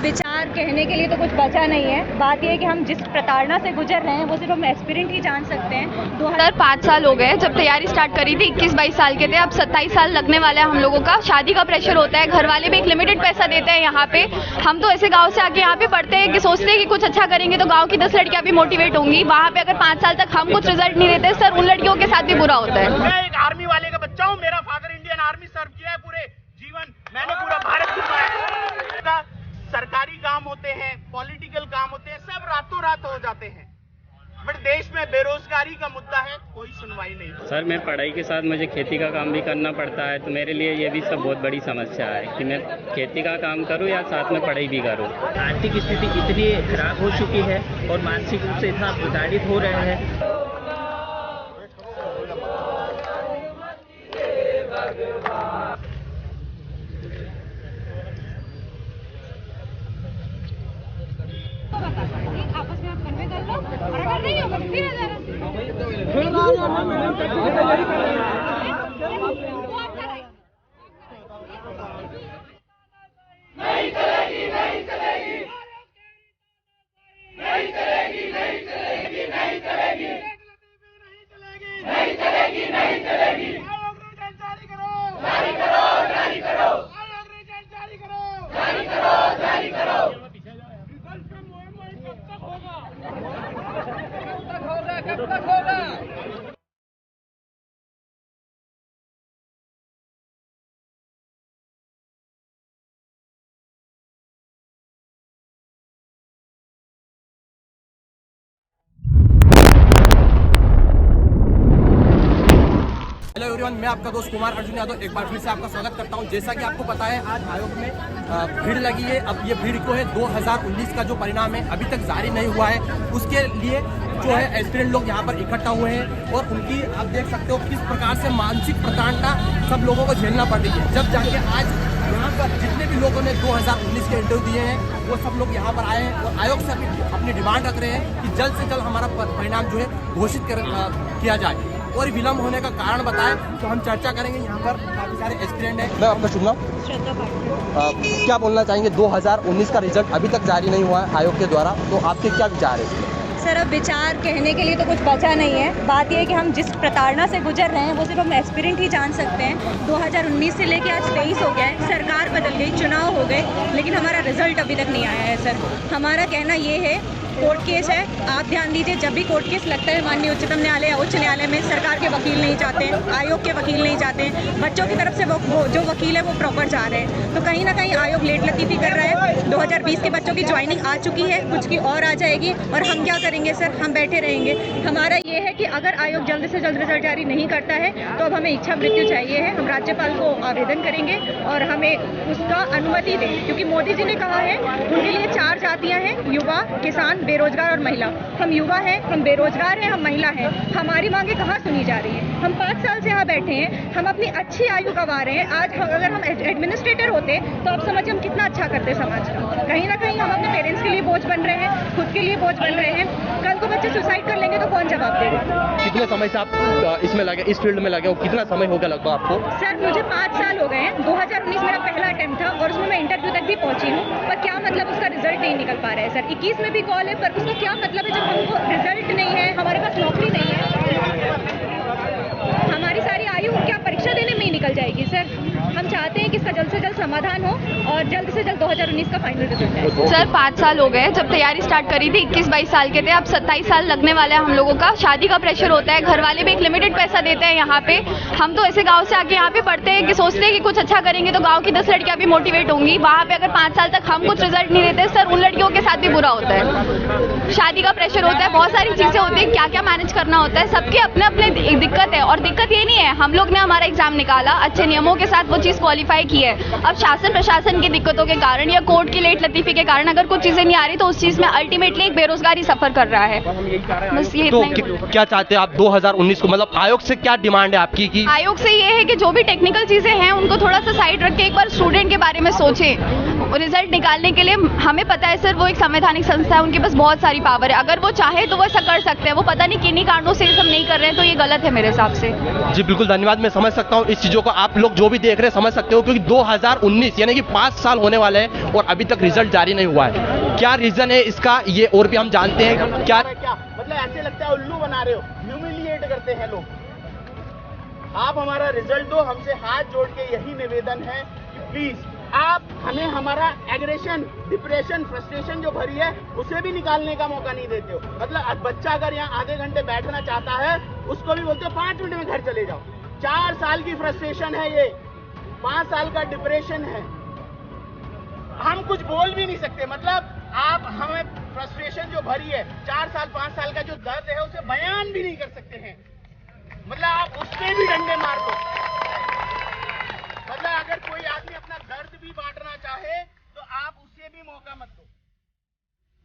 विचार कहने के लिए तो कुछ बचा नहीं है। बात यह है कि हम जिस प्रताड़ना से गुजर रहे हैं वो सिर्फ हम एस्पिरेंट ही जान सकते हैं। 5 साल हो गए जब तैयारी स्टार्ट करी थी, 21-22 साल के थे, अब 27 साल लगने वाला है हम लोगों का। शादी का प्रेशर होता है, घर वाले भी एक लिमिटेड पैसा देते हैं यहाँ पे। हम तो ऐसे गाँव से आके यहाँ पे पढ़ते हैं कि सोचते हैं कि कुछ अच्छा करेंगे तो गाँव की 10 लड़कियाँ भी मोटिवेट होंगी। वहाँ पे अगर 5 साल तक हम कुछ रिजल्ट नहीं देते सर, उन लड़कियों के साथ भी बुरा होता है। मैं एक आर्मी वाले का बच्चा हूँ, मेरा फादर इंडियन आर्मी सर्व किया है पूरे जीवन, मैंने पूरा भारत घुमाया। सरकारी काम होते हैं, पॉलिटिकल काम होते हैं, सब रातों रात हो जाते हैं, बट देश में बेरोजगारी का मुद्दा है, कोई सुनवाई नहीं। सर मैं पढ़ाई के साथ मुझे खेती का काम भी करना पड़ता है, तो मेरे लिए ये भी सब बहुत बड़ी समस्या है कि मैं खेती का काम करूं या साथ में पढ़ाई भी करूं। आर्थिक स्थिति इतनी खराब हो चुकी है और मानसिक रूप से इतना प्रताड़ित हो रहे हैं। आपस में आप कन्वे कर लो और अगर नहीं होगा फिर हेलो एवरीवन, मैं आपका दोस्त कुमार अर्जुन यादव एक बार फिर से आपका स्वागत करता हूं। जैसा कि आपको पता है आज आयोग में भीड़ लगी है। अब ये भीड़ को है 2019 का जो परिणाम है अभी तक जारी नहीं हुआ है, उसके लिए जो है एस्पिरेंट लोग यहाँ पर इकट्ठा हुए हैं और उनकी आप देख सकते हो किस प्रकार से मानसिक प्रताड़ना सब लोगों को झेलना पड़ रही है। जब जाके आज यहाँ पर जितने भी लोगों ने 2019 के इंटरव्यू दिए हैं वो सब लोग यहाँ पर आए हैं और आयोग से अपनी डिमांड रख रहे हैं कि जल्द से जल्द हमारा परिणाम जो है घोषित किया जाए और विलम्ब होने का कारण बताएं तो हम चर्चा करेंगे। यहाँ पर काफी सारे एस्पिरेंट हैं। मैं आपका शुभ नाम? क्या बोलना चाहेंगे? 2019 का रिजल्ट अभी तक जारी नहीं हुआ है आयोग के द्वारा, तो आपके क्या विचार है? सर अब विचार कहने के लिए तो कुछ बचा नहीं है। बात यह है कि हम जिस प्रताड़ना से गुजर रहे हैं वो सिर्फ हम एस्पिरेंट ही जान सकते हैं। 2019 से लेके आज 23 हो गया है, सरकार बदल गई, चुनाव हो गए, लेकिन हमारा रिजल्ट अभी तक नहीं आया है। सर हमारा कहना ये है, कोर्ट केस है, आप ध्यान दीजिए, जब भी कोर्ट केस लगता है माननीय उच्चतम न्यायालय या उच्च न्यायालय में, सरकार के वकील नहीं जाते हैं, आयोग के वकील नहीं जाते हैं, बच्चों की तरफ से वो जो वकील है वो प्रॉपर जा रहे हैं, तो कहीं ना कहीं आयोग लेट लतीफ़ी कर रहा है। 2020 के बच्चों की ज्वाइनिंग आ चुकी है, कुछ की और आ जाएगी, और हम क्या करेंगे सर? हम बैठे रहेंगे। हमारा ये है कि अगर आयोग जल्द से जल्द रिजल्ट जारी नहीं करता है तो अब हमें इच्छा मृत्यु चाहिए है। हम राज्यपाल को आवेदन करेंगे और हमें उसका अनुमति दें, क्योंकि मोदी जी ने कहा है उनके लिए 4 जातियाँ हैं, युवा, किसान, बेरोजगार और महिला। हम युवा हैं, हम बेरोजगार हैं, हम महिला हैं, हमारी मांगे कहाँ सुनी जा रही हैं? हम 5 साल से यहाँ बैठे हैं, हम अपनी अच्छी आयु गंवा रहे हैं। आज अगर हम एडमिनिस्ट्रेटर होते तो आप समझिए हम कितना अच्छा करते समाज का। कहीं ना कहीं हम अपने पेरेंट्स के लिए बोझ बन रहे हैं, खुद के लिए बोझ बन रहे हैं। कल को बच्चे सुसाइड कर लेंगे तो कौन जवाब देगा? कितने समय से आप इसमें लगे, इस फील्ड में लगे हो? कितना समय हो गया लगभग आपको? सर मुझे 5 साल हो गए हैं। 2019 मेरा पहला अटेम्प्ट था और उसमें मैं इंटरव्यू तक भी पहुंची हूँ, पर क्या मतलब उसका रिजल्ट नहीं निकल पा रहा है। सर 21 में भी कॉल है, पर उसका क्या मतलब है जब हमको रिजल्ट नहीं है, हमारे पास नौकरी नहीं है, हमारी सारी आयु क्या परीक्षा देने में ही निकल जाएगी? सर हम चाहते हैं कि इसका जल्द से जल्द समाधान हो और जल्द से जल्द 2019 का फाइनल रिजल्ट है। सर 5 साल हो गए जब तैयारी स्टार्ट करी थी, 21-22 साल के थे, अब 27 साल लगने वाला है हम लोगों का। शादी का प्रेशर होता है, घर वाले भी एक लिमिटेड पैसा देते हैं यहाँ पे। हम तो ऐसे गाँव से आके यहाँ पे पढ़ते हैं कि सोचते हैं कि कुछ अच्छा करेंगे तो गाँव की 10 लड़कियाँ भी मोटिवेट होंगी। वहाँ पे अगर 5 साल तक हम कुछ रिजल्ट नहीं देते सर, उन लड़कियों के साथ भी बुरा होता है। शादी का प्रेशर होता है, बहुत सारी चीजें होती है, क्या क्या मैनेज करना होता है, सबके अपने अपने दिक्कत है। और दिक्कत ये नहीं है, हम लोग ने हमारा एग्जाम निकाला, अच्छे नियमों के साथ वो चीज क्वालिफाई की है। अब शासन प्रशासन की दिक्कतों के कारण या कोर्ट की लेट लतीफी के कारण अगर कुछ चीजें नहीं आ रही तो उस चीज में अल्टीमेटली एक बेरोजगारी सफर कर रहा है। बस ये तो क्या चाहते हैं आप 2019 को, मतलब आयोग से क्या डिमांड है आपकी? कि आयोग से ये है कि जो भी टेक्निकल चीजें हैं उनको थोड़ा सा साइड रख के एक बार स्टूडेंट के बारे में सोचें। रिजल्ट निकालने के लिए हमें पता है सर, वो एक संवैधानिक संस्था है, उनके पास बहुत सारी पावर है। अगर वो चाहे तो वो ऐसा कर सकते हैं। वो पता नहीं किन्हीं कारणों से ये सब नहीं कर रहे हैं, तो ये गलत है मेरे हिसाब से। जी बिल्कुल, धन्यवाद। मैं समझ सकता हूँ इस चीज़ों को, आप लोग जो भी देख रहे हैं समझ सकते हो, क्योंकि 2019 यानी कि 5 साल होने वाले हैं और अभी तक रिजल्ट जारी नहीं हुआ है। क्या रीज़न है इसका, ये और भी हम जानते हैं। क्या मतलब ऐसे लगता है उल्लू बना रहे हो, ह्यूमिलिएट करते हैं लोग। आप हमारा रिजल्ट दो, हमसे हाथ जोड़ के यही निवेदन है कि प्लीज आप हमें हमारा एग्रेशन, डिप्रेशन, फ्रस्ट्रेशन जो भरी है उसे भी निकालने का मौका नहीं देते हो। मतलब बच्चा अगर यहाँ आधे घंटे बैठना चाहता है, उसको भी बोलते हो 5 मिनट में घर चले जाओ। 4 साल की फ्रस्ट्रेशन है ये, 5 साल का डिप्रेशन है, हम कुछ बोल भी नहीं सकते। मतलब आप हमें फ्रस्ट्रेशन जो भरी है, 4 साल 5 साल का जो दर्द है उसे बयान भी नहीं कर सकते हैं। मतलब आप उससे भी डंडे मार दो। मतलब अगर कोई आदमी अपना दर्द भी बांटना चाहे तो आप उसे भी मौका मत दो।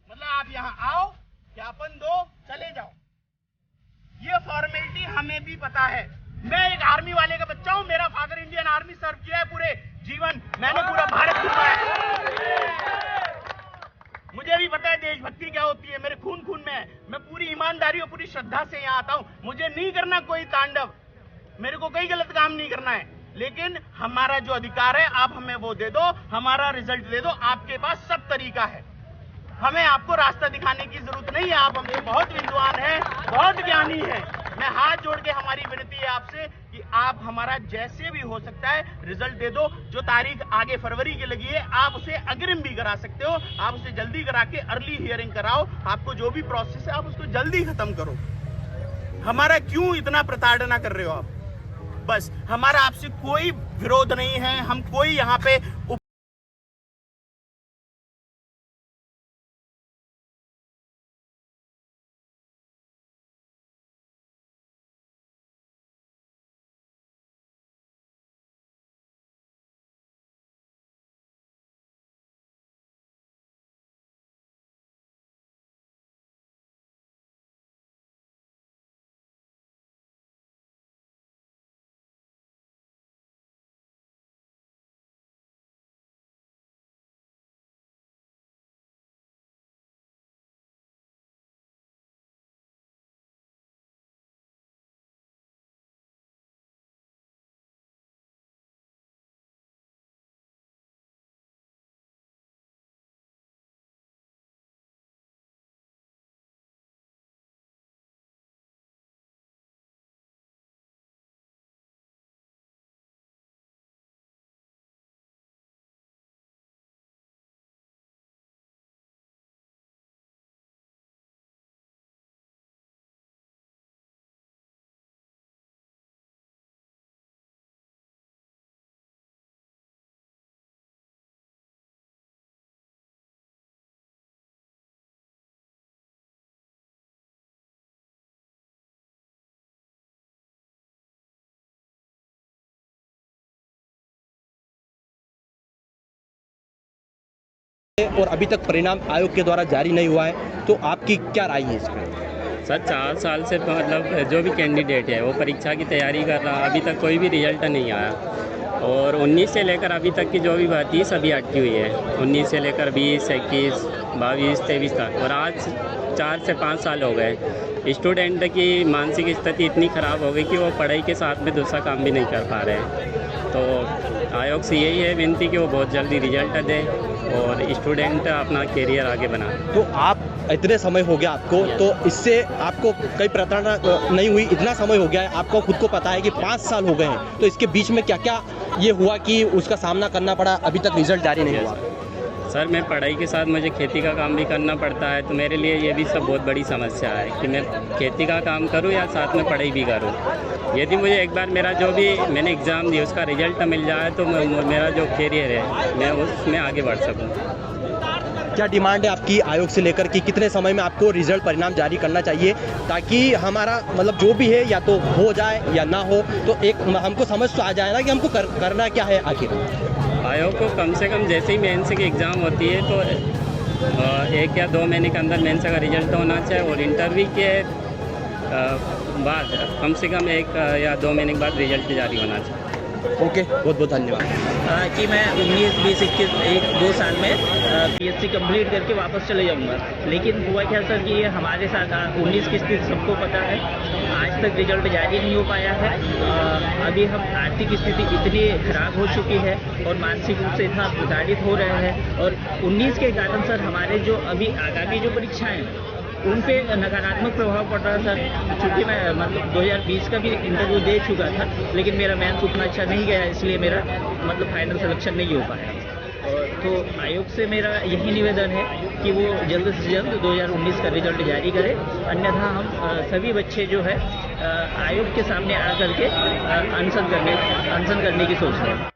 मतलब आप यहाँ आओ, ज्ञापन दो, चले जाओ। ये फॉर्मेलिटी हमें भी पता है। मैं एक आर्मी वाले का बच्चा हूँ, मेरा फादर इंडियन आर्मी सर्व किया है पूरे जीवन, मैंने पूरा भारत घुमाया है। मुझे भी पता है देशभक्ति क्या होती है, मेरे खून खून में है। मैं पूरी ईमानदारी और पूरी श्रद्धा से यहाँ आता हूँ। मुझे नहीं करना कोई तांडव, मेरे को कोई गलत काम नहीं करना है, लेकिन हमारा जो अधिकार है आप हमें वो दे दो, हमारा रिजल्ट दे दो। आपके पास सब तरीका है, हमें आपको रास्ता दिखाने की जरूरत नहीं है। आप हमसे बहुत विद्वान हैं, बहुत ज्ञानी हैं। मैं हाथ जोड़ के हमारी विनती है आपसे कि आप हमारा जैसे भी हो सकता है रिजल्ट दे दो। जो तारीख आगे फरवरी की लगी है आप उसे अग्रिम भी करा सकते हो, आप उसे जल्दी करा के अर्ली हियरिंग कराओ। आपको जो भी प्रोसेस है आप उसको जल्दी खत्म करो। हमारा क्यों इतना प्रताड़ना कर रहे हो आप? बस हमारा आपसे कोई विरोध नहीं है, हम कोई यहाँ पे और अभी तक परिणाम आयोग के द्वारा जारी नहीं हुआ है, तो आपकी क्या राय है इसमें? सर 4 साल से मतलब जो भी कैंडिडेट है वो परीक्षा की तैयारी कर रहा, अभी तक कोई भी रिजल्ट नहीं आया। और 19 से लेकर अभी तक की जो भी भर्ती सभी अटकी हुई है, 19 से लेकर 20, 21, 22, 23 तक। और आज 4 से 5 साल हो गए। स्टूडेंट की मानसिक स्थिति इतनी ख़राब हो गई कि वो पढ़ाई के साथ में दूसरा काम भी नहीं कर पा रहे हैं। तो आयोग से यही है विनती कि वो बहुत जल्दी रिजल्ट दे और स्टूडेंट अपना करियर आगे बनाए। तो आप इतने समय हो गया आपको, तो इससे आपको कई प्रताड़ना नहीं हुई? इतना समय हो गया है, आपको खुद को पता है कि 5 साल हो गए हैं, तो इसके बीच में क्या क्या ये हुआ कि उसका सामना करना पड़ा, अभी तक रिजल्ट जारी नहीं हुआ? सर मैं पढ़ाई के साथ मुझे खेती का काम भी करना पड़ता है, तो मेरे लिए ये भी सब बहुत बड़ी समस्या है कि मैं खेती का काम करूं या साथ में पढ़ाई भी करूं। यदि मुझे एक बार मेरा जो भी मैंने एग्ज़ाम दिया उसका रिजल्ट मिल जाए तो मेरा जो करियर है मैं उसमें आगे बढ़ सकूं। क्या डिमांड है आपकी आयोग से लेकर कि कितने समय में आपको रिजल्ट परिणाम जारी करना चाहिए, ताकि हमारा मतलब जो भी है या तो हो जाए या ना हो, तो एक हमको समझ तो आ जाए ना कि हमको करना क्या है आखिर? आयोग को कम से कम जैसे ही मेंस की एग्ज़ाम होती है तो 1 या 2 महीने के अंदर मेंस का रिजल्ट होना चाहिए, और इंटरव्यू के बाद कम से कम 1 या 2 महीने के बाद रिजल्ट जारी होना चाहिए। ओके, बहुत बहुत धन्यवाद। कि मैं 19, 20, 21, 1-2 साल में PSC कंप्लीट करके वापस चले जाऊंगा। लेकिन हुआ क्या सर कि ये हमारे साथ 19 की स्थिति सबको पता है, आज तक रिजल्ट जारी नहीं हो पाया है। अभी हम आर्थिक स्थिति इतनी खराब हो चुकी है और मानसिक रूप से इतना प्रताड़ित हो रहे हैं, और 19 के कारण सर हमारे जो अभी आगामी जो परीक्षाएं उन पे नकारात्मक प्रभाव पड़ रहा है सर। चूँकि मैं मतलब 2020 का भी इंटरव्यू दे चुका था, लेकिन मेरा मेंस उतना अच्छा नहीं गया, इसलिए मेरा मतलब फाइनल सिलेक्शन नहीं हो पाया। तो आयोग से मेरा यही निवेदन है कि वो जल्द से जल्द 2019 का रिजल्ट जारी करे, अन्यथा हम सभी बच्चे जो है आयोग के सामने आकर के अनशन करने की सोच रहे हैं।